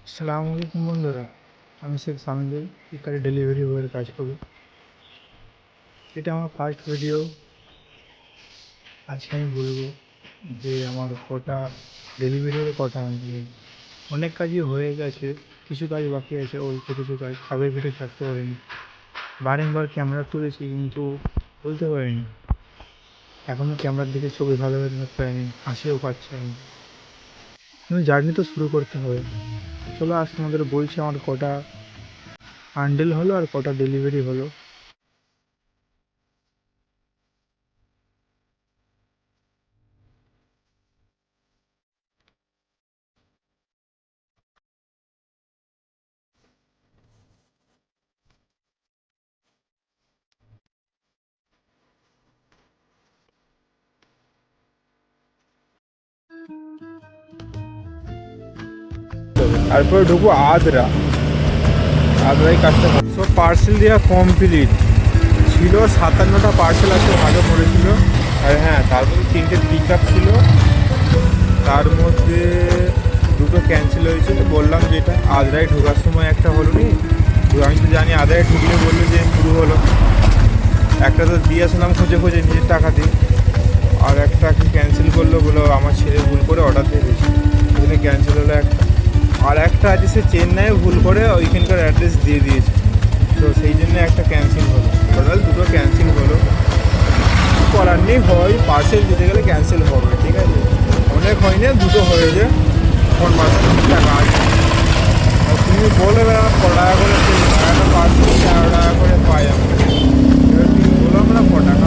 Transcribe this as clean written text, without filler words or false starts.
আসসালামু আলাইকুম বন্ধুরা। আমি শেখ সামিল, ফ্লিপকার্টে ডেলিভারি বয়ের কাজ করি। এটা আমার ফার্স্ট ভিডিও। আজকে আমি বলবো যে আমার কটা ডেলিভারি হলে কটা আনবে। অনেক কাজই হয়ে গেছে, কিছু কাজ বাকি আছে, অল্প কিছু কাজ আগের ভিডিও থাকতে পারিনি। বারংবার ক্যামেরা তুলেছি কিন্তু বলতে পারিনি। এখনও ক্যামেরার দিকে ছবি ভালোভাবে ধরতে পারিনি, হাসিও পাচ্ছে আমি। কিন্তু জার্নি তো শুরু করতে হবে। চলো আজ তোমাদের বলছি আমার কটা আন্ডেল হলো আর কটা ডেলিভারি হলো। তারপরে ঢুকবো আদ্রাই কাজটা সব পার্সেল দেওয়া কমপ্লিট ছিল। 57টা পার্সেল আছে, ভাগে পড়েছিল। আর হ্যাঁ, তারপরে 3টে পিক আপ ছিল, তার মধ্যে 2টো ক্যান্সেল হয়েছে। বললাম যেটা আদ্রায় ঢোকার সময় একটা হলো নি, আমি তো জানি আদ্রায় ঢুকলে বললো যে শুরু হলো। একটা তো দিয়ে আসলাম খুঁজে খুঁজে নিজের টাকা দিয়ে, আর একটা ক্যান্সেল করলো, বলো আমার ছেলে ভুল করে অর্ডার দিয়ে দিয়েছে, ওখানে ক্যান্সেল হলো একটা। আর একটা আছে সে চেন্নাইয়ে ভুল করে ওইখানকার অ্যাড্রেস দিয়ে দিয়েছে, তো সেই জন্য একটা ক্যান্সেল হলো। টোটাল 2টো ক্যান্সেল হলো। করার নেই, হয় পার্সেল দিতে গেলে ক্যান্সেল হবে, ঠিক আছে। অনেক হয় না, 2টো হয়েছে। কোন মাসে টাকা আছে আর তুমি বলে বেড়া ক টাকা করে একটা পার্সেল 13 টাকা করে পাই আমরা। এবার তুমি বলো আমরা ক টাকা